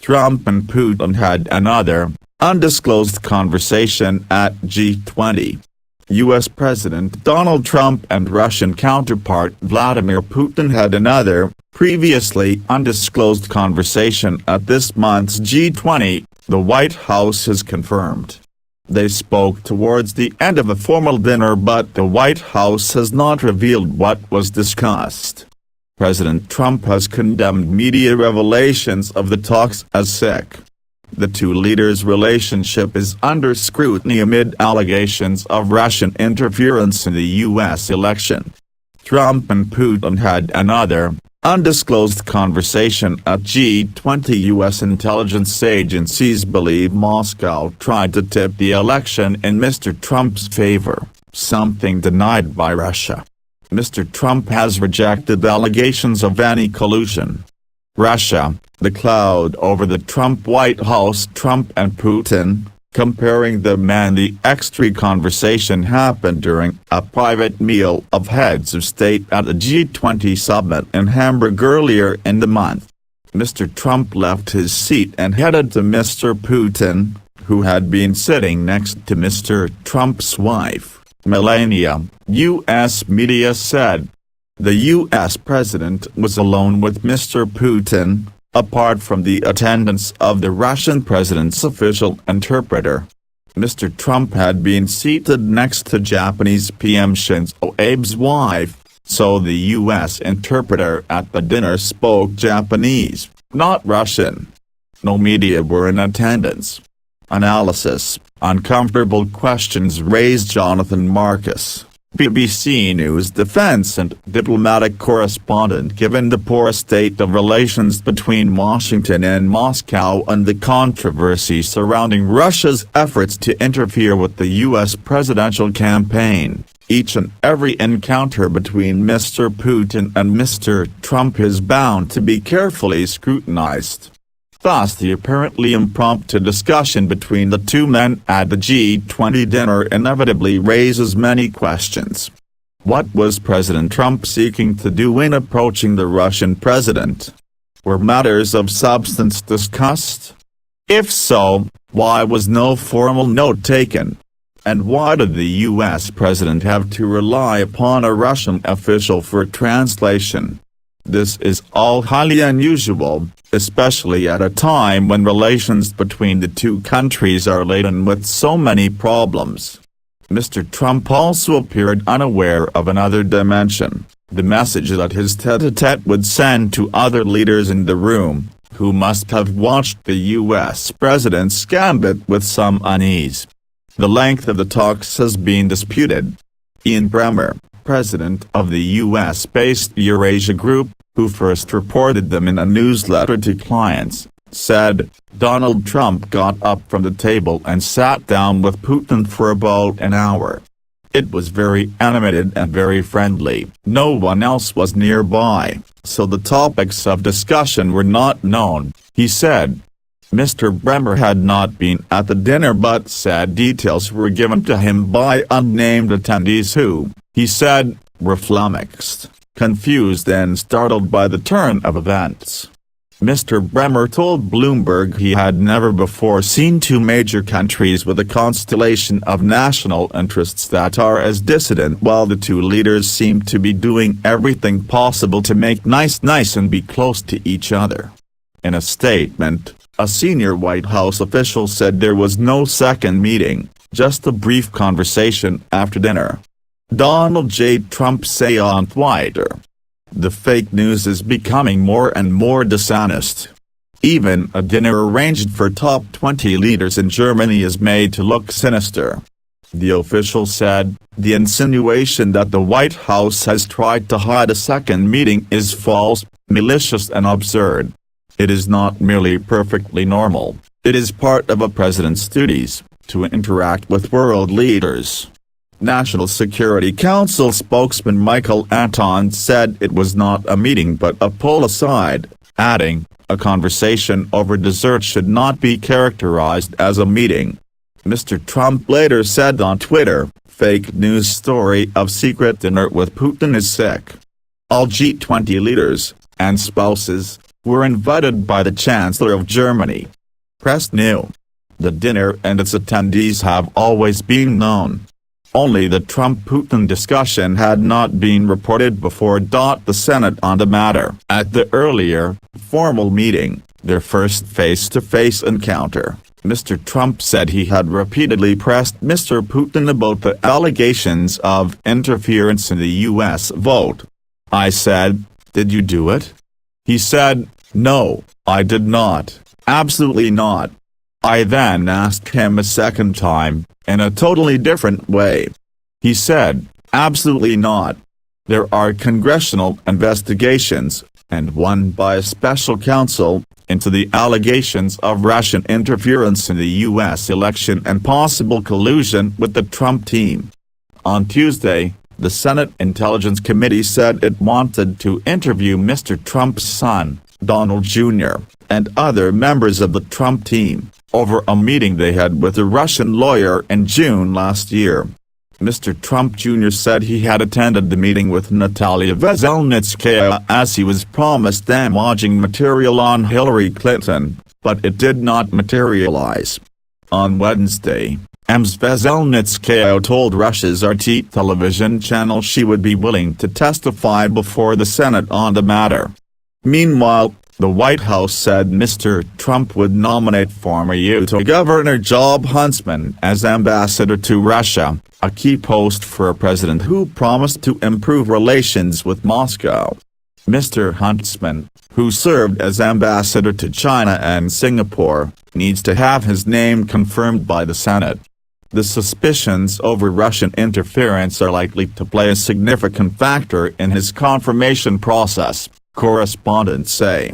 Trump and Putin had another, undisclosed conversation at G20. U.S. President Donald Trump and Russian counterpart Vladimir Putin had another, previously undisclosed conversation at this month's G20, the White House has confirmed. They spoke towards the end of a formal dinner, but the White House has not revealed what was discussed. President Trump has condemned media revelations of the talks as sick. The two leaders' relationship is under scrutiny amid allegations of Russian interference in the U.S. election. Trump and Putin had another, undisclosed conversation at G20. U.S. intelligence agencies believe Moscow tried to tip the election in Mr. Trump's favor, something denied by Russia. Mr. Trump has rejected allegations of any collusion. Russia, the cloud over the Trump White House. Trump and Putin, comparing them, and the extra conversation happened during a private meal of heads of state at the G20 summit in Hamburg earlier in the month. Mr. Trump left his seat and headed to Mr. Putin, who had been sitting next to Mr. Trump's wife, Melania, U.S. media said. The U.S. president was alone with Mr. Putin, apart from the attendance of the Russian president's official interpreter. Mr. Trump had been seated next to Japanese PM Shinzo Abe's wife, so the U.S. interpreter at the dinner spoke Japanese, not Russian. No media were in attendance. Analysis: uncomfortable questions raised. Jonathan Marcus, BBC News defense and diplomatic correspondent. Given the poor state of relations between Washington and Moscow and the controversy surrounding Russia's efforts to interfere with the U.S. presidential campaign, each and every encounter between Mr. Putin and Mr. Trump is bound to be carefully scrutinized. Thus, the apparently impromptu discussion between the two men at the G20 dinner inevitably raises many questions. What was President Trump seeking to do in approaching the Russian president? Were matters of substance discussed? If so, why was no formal note taken? And why did the U.S. president have to rely upon a Russian official for translation? This is all highly unusual, especially at a time when relations between the two countries are laden with so many problems. Mr. Trump also appeared unaware of another dimension, the message that his tête-à-tête would send to other leaders in the room, who must have watched the U.S. president's gambit with some unease. The length of the talks has been disputed. Ian Bremmer, president of the U.S.-based Eurasia Group, who first reported them in a newsletter to clients, said, Donald Trump got up from the table and sat down with Putin for about an hour. It was very animated and very friendly. No one else was nearby, so the topics of discussion were not known, he said. Mr. Bremmer had not been at the dinner but said details were given to him by unnamed attendees who, he said, were flummoxed, confused and startled by the turn of events. Mr. Bremmer told Bloomberg he had never before seen two major countries with a constellation of national interests that are as dissident, while the two leaders seem to be doing everything possible to make nice and be close to each other. In a statement, a senior White House official said there was no second meeting, just a brief conversation after dinner. Donald J. Trump said on Twitter, "The fake news is becoming more and more dishonest. Even a dinner arranged for top 20 leaders in Germany is made to look sinister." The official said, "The insinuation that the White House has tried to hide a second meeting is false, malicious and absurd. It is not merely perfectly normal, it is part of a president's duties, to interact with world leaders." National Security Council spokesman Michael Anton said it was not a meeting but a pull aside, adding, "A conversation over dessert should not be characterized as a meeting." Mr. Trump later said on Twitter, "Fake news story of secret dinner with Putin is sick. All G20 leaders, and spouses, were invited by the Chancellor of Germany. Press knew. The dinner and its attendees have always been known. Only the Trump-Putin discussion had not been reported before. The Senate on the matter. At the earlier, formal meeting, their first face-to-face encounter, Mr. Trump said he had repeatedly pressed Mr. Putin about the allegations of interference in the U.S. vote. I said, "Did you do it?" He said, "No, I did not, absolutely not." I then asked him a second time, in a totally different way. He said, "Absolutely not. There are congressional investigations, and one by a special counsel, into the allegations of Russian interference in the U.S. election and possible collusion with the Trump team." On Tuesday, the Senate Intelligence Committee said it wanted to interview Mr. Trump's son, Donald Jr., and other members of the Trump team, over a meeting they had with a Russian lawyer in June last year. Mr. Trump Jr. said he had attended the meeting with Natalia Veselnitskaya as he was promised damaging material on Hillary Clinton, but it did not materialize. On Wednesday, Ms. Veselnitskaya told Russia's RT television channel she would be willing to testify before the Senate on the matter. Meanwhile, the White House said Mr. Trump would nominate former Utah Governor Job Huntsman as ambassador to Russia, a key post for a president who promised to improve relations with Moscow. Mr. Huntsman, who served as ambassador to China and Singapore, needs to have his name confirmed by the Senate. The suspicions over Russian interference are likely to play a significant factor in his confirmation process, correspondents say.